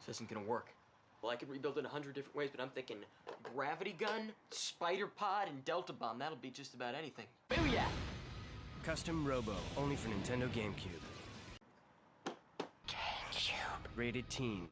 This isn't gonna work. Well, I could rebuild it 100 different ways, but I'm thinking gravity gun, spider pod, and delta bomb. That'll be just about anything. Booyah! Custom Robo, only for Nintendo Gamecube. Gamecube. Rated teen.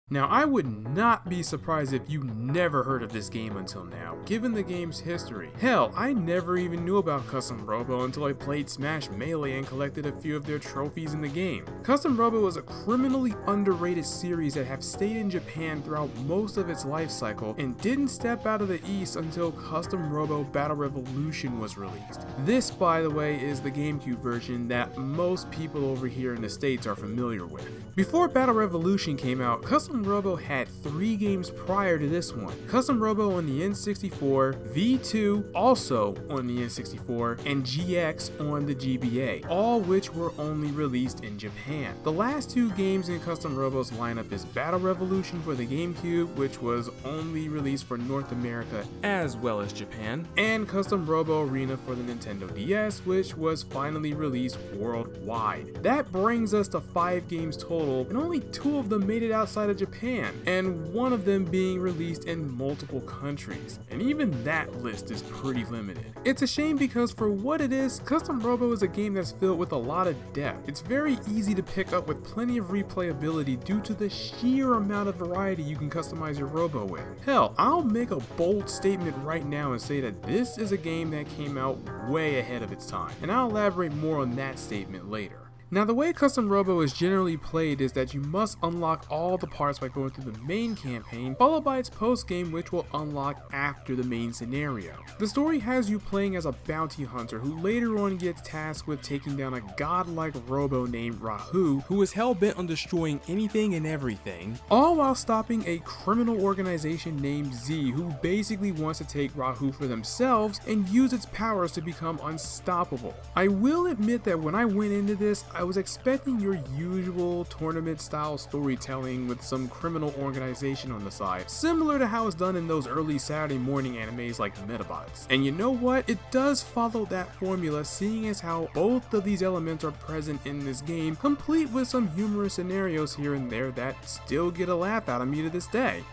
Now, I would not be surprised if you never heard of this game until now, given the game's history. Hell, I never even knew about Custom Robo until I played Smash Melee and collected a few of their trophies in the game. Custom Robo is a criminally underrated series that have stayed in Japan throughout most of its life cycle and didn't step out of the East until Custom Robo Battle Revolution was released. This, by the way, is the GameCube version that most people over here in the States are familiar with. Before Battle Revolution came out, Custom Robo had 3 games prior to this one. Custom Robo on the N64, V2 also on the N64, and GX on the GBA, all which were only released in Japan. The last 2 games in Custom Robo's lineup is Battle Revolution for the GameCube, which was only released for North America as well as Japan, and Custom Robo Arena for the Nintendo DS, which was finally released worldwide. That brings us to 5 games total, and only 2 of them made it outside of Japan, and 1 of them being released in multiple countries, and even that list is pretty limited. It's a shame because for what it is, Custom Robo is a game that's filled with a lot of depth. It's very easy to pick up with plenty of replayability due to the sheer amount of variety you can customize your Robo with. Hell, I'll make a bold statement right now and say that this is a game that came out way ahead of its time, and I'll elaborate more on that statement later. Now, the way Custom Robo is generally played is that you must unlock all the parts by going through the main campaign, followed by its post-game, which will unlock after the main scenario. The story has you playing as a bounty hunter who later on gets tasked with taking down a godlike Robo named Rahu, who is hell-bent on destroying anything and everything, all while stopping a criminal organization named Z, who basically wants to take Rahu for themselves and use its powers to become unstoppable. I will admit that when I went into this, I was expecting your usual tournament style storytelling with some criminal organization on the side, similar to how it's done in those early Saturday morning animes like Metabots. And you know what? It does follow that formula, seeing as how both of these elements are present in this game, complete with some humorous scenarios here and there that still get a laugh out of me to this day.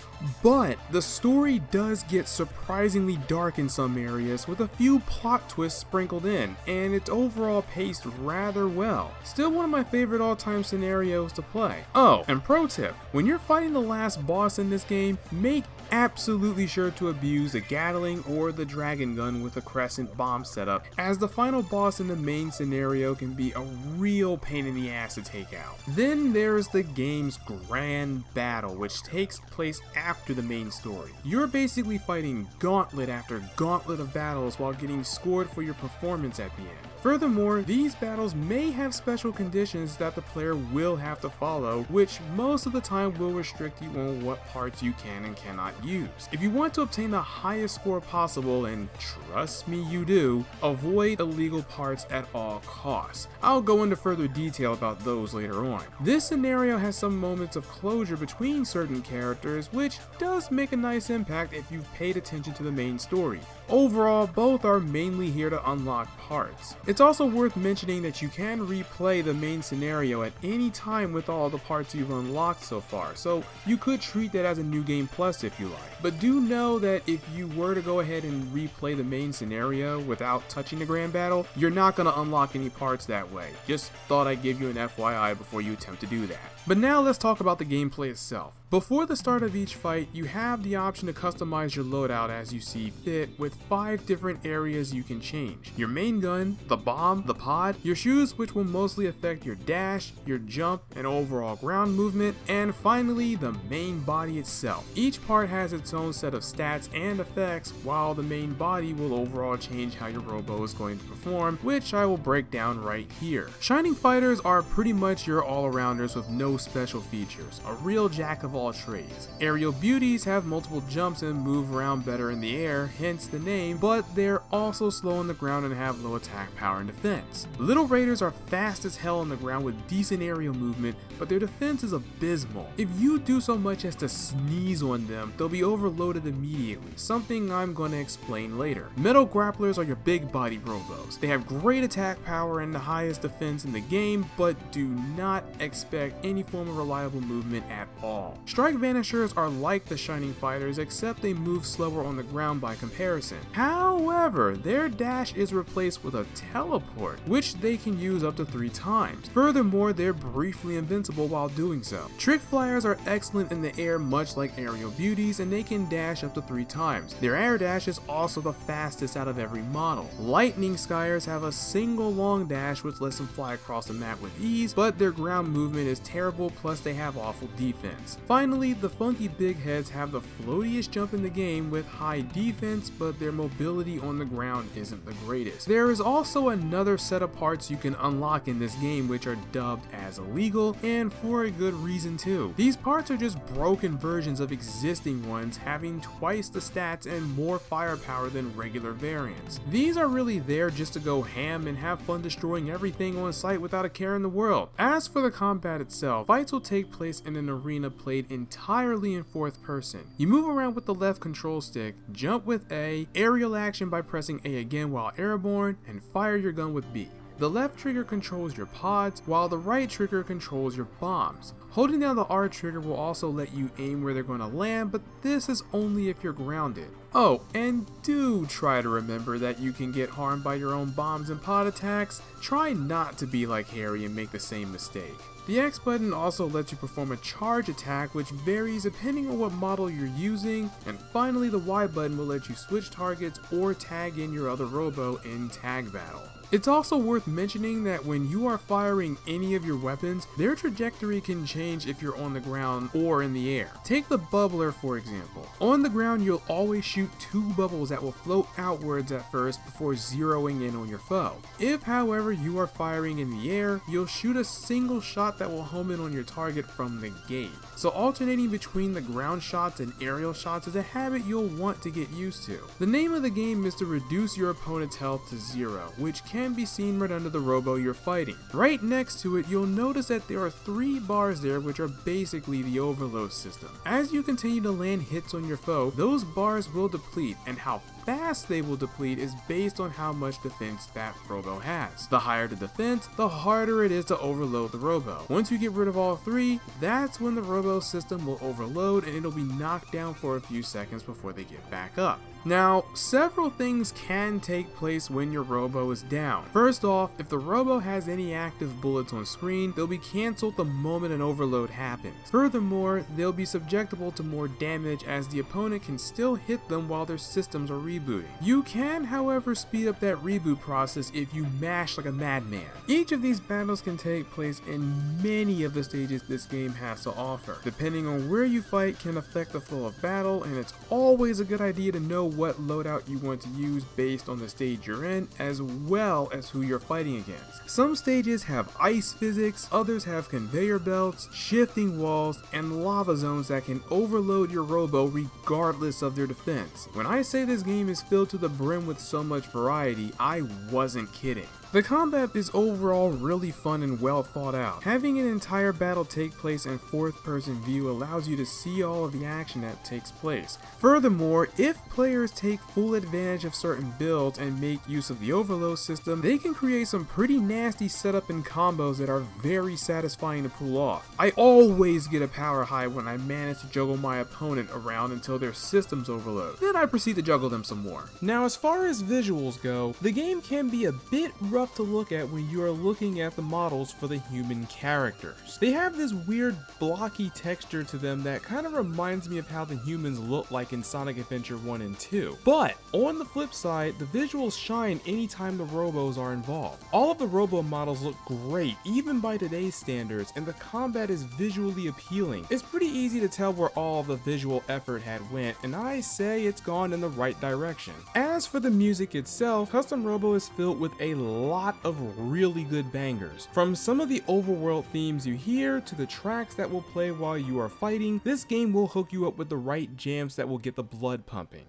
But the story does get surprisingly dark in some areas, with a few plot twists sprinkled in, and it's overall paced rather well. Still one of my favorite all-time scenarios to play. Oh, and pro tip, when you're fighting the last boss in this game, make absolutely sure to abuse the Gatling or the Dragon Gun with a Crescent bomb setup, as the final boss in the main scenario can be a real pain in the ass to take out. Then there's the game's grand battle, which takes place after the main story. You're basically fighting gauntlet after gauntlet of battles while getting scored for your performance at the end. Furthermore, these battles may have special conditions that the player will have to follow, which most of the time will restrict you on what parts you can and cannot use. If you want to obtain the highest score possible, and trust me you do, avoid illegal parts at all costs. I'll go into further detail about those later on. This scenario has some moments of closure between certain characters, which does make a nice impact if you've paid attention to the main story. Overall, both are mainly here to unlock parts. It's also worth mentioning that you can replay the main scenario at any time with all the parts you've unlocked so far, so you could treat that as a new game plus if you like. But do know that if you were to go ahead and replay the main scenario without touching the grand battle, you're not going to unlock any parts that way. Just thought I'd give you an FYI before you attempt to do that. But now let's talk about the gameplay itself. Before the start of each fight, you have the option to customize your loadout as you see fit, with 5 different areas you can change. Your main gun, the bomb, the pod, your shoes, which will mostly affect your dash, your jump, and overall ground movement, and finally the main body itself. Each part has its own set of stats and effects, while the main body will overall change how your Robo is going to perform, which I will break down right here. Shining Fighters are pretty much your all-arounders with no special features, a real jack of all all trades. Aerial beauties have multiple jumps and move around better in the air, hence the name, but they're also slow on the ground and have low attack power and defense. Little raiders are fast as hell on the ground with decent aerial movement, but their defense is abysmal. If you do so much as to sneeze on them, they'll be overloaded immediately, something I'm going to explain later. Metal grapplers are your big body robos. They have great attack power and the highest defense in the game, but do not expect any form of reliable movement at all. Strike Vanishers are like the Shining Fighters, except they move slower on the ground by comparison. However, their dash is replaced with a teleport, which they can use up to 3 times. Furthermore, they're briefly invincible while doing so. Trick Flyers are excellent in the air, much like aerial beauties, and they can dash up to 3 times. Their air dash is also the fastest out of every model. Lightning Skiers have a single long dash which lets them fly across the map with ease, but their ground movement is terrible, plus they have awful defense. Finally, the Funky Big Heads have the floatiest jump in the game with high defense, but their mobility on the ground isn't the greatest. There is also another set of parts you can unlock in this game which are dubbed as illegal, and for a good reason too. These parts are just broken versions of existing ones, having twice the stats and more firepower than regular variants. These are really there just to go ham and have fun destroying everything on sight without a care in the world. As for the combat itself, fights will take place in an arena played entirely in 4th person. You move around with the left control stick, jump with A, aerial action by pressing A again while airborne, and fire your gun with B. The left trigger controls your pods, while the right trigger controls your bombs. Holding down the R trigger will also let you aim where they're going to land, but this is only if you're grounded. Oh, and do try to remember that you can get harmed by your own bombs and pod attacks. Try not to be like Harry and make the same mistake. The X button also lets you perform a charge attack, which varies depending on what model you're using, and finally the Y button will let you switch targets or tag in your other robo in tag battle. It's also worth mentioning that when you are firing any of your weapons, their trajectory can change if you're on the ground or in the air. Take the bubbler for example. On the ground you'll always shoot 2 bubbles that will float outwards at first before zeroing in on your foe. If however you are firing in the air, you'll shoot a single shot that will home in on your target from the gate. So alternating between the ground shots and aerial shots is a habit you'll want to get used to. The name of the game is to reduce your opponent's health to 0, which can be seen right under the robo you're fighting. Right next to it, you'll notice that there are 3 bars there which are basically the overload system. As you continue to land hits on your foe, those bars will deplete, and how fast they will deplete is based on how much defense that robo has. The higher the defense, the harder it is to overload the robo. Once you get rid of all 3, that's when the robo system will overload and it'll be knocked down for a few seconds before they get back up. Now, several things can take place when your robo is down. First off, if the robo has any active bullets on screen, they'll be cancelled the moment an overload happens. Furthermore, they'll be susceptible to more damage as the opponent can still hit them while their systems are rebooting. You can, however, speed up that reboot process if you mash like a madman. Each of these battles can take place in many of the stages this game has to offer. Depending on where you fight can affect the flow of battle, and it's always a good idea to know what loadout you want to use based on the stage you're in, as well as who you're fighting against. Some stages have ice physics, others have conveyor belts, shifting walls, and lava zones that can overload your robo regardless of their defense. When I say this game is filled to the brim with so much variety, I wasn't kidding. The combat is overall really fun and well thought out. Having an entire battle take place in 4th person view allows you to see all of the action that takes place. Furthermore, if players take full advantage of certain builds and make use of the overload system, they can create some pretty nasty setup and combos that are very satisfying to pull off. I always get a power high when I manage to juggle my opponent around until their systems overload. Then I proceed to juggle them some more. Now, as far as visuals go, the game can be a bit rough to look at when you are looking at the models for the human characters. They have this weird blocky texture to them that kind of reminds me of how the humans look like in Sonic Adventure 1 and 2. But on the flip side, the visuals shine anytime the robos are involved. All of the robo models look great even by today's standards, and the combat is visually appealing. It's pretty easy to tell where all of the visual effort had went, and I say it's gone in the right direction. direction. As for the music itself, Custom Robo is filled with a lot of really good bangers. From some of the overworld themes you hear to the tracks that will play while you are fighting, this game will hook you up with the right jams that will get the blood pumping.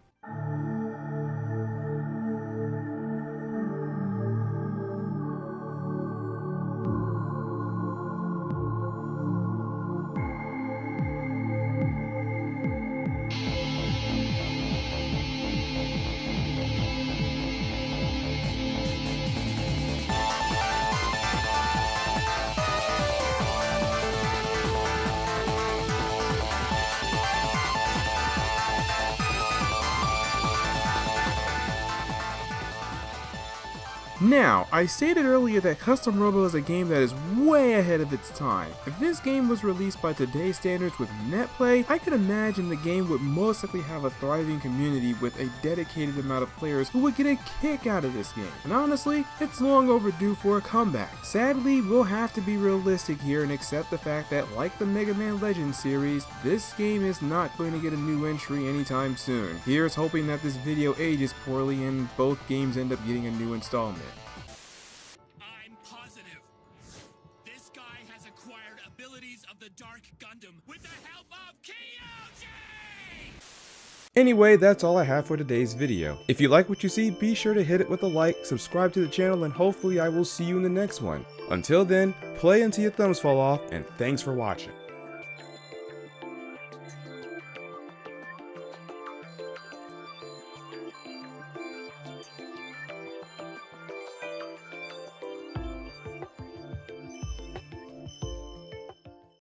Now, I stated earlier that Custom Robo is a game that is way ahead of its time. If this game was released by today's standards with net play, I could imagine the game would most likely have a thriving community with a dedicated amount of players who would get a kick out of this game. And honestly, it's long overdue for a comeback. Sadly, we'll have to be realistic here and accept the fact that, like the Mega Man Legends series, this game is not going to get a new entry anytime soon. Here's hoping that this video ages poorly and both games end up getting a new installment. Of the Dark Gundam with the help of Kyoji! Anyway, that's all I have for today's video. If you like what you see, be sure to hit it with a like, subscribe to the channel, and hopefully I will see you in the next one. Until then, play until your thumbs fall off, and thanks for watching.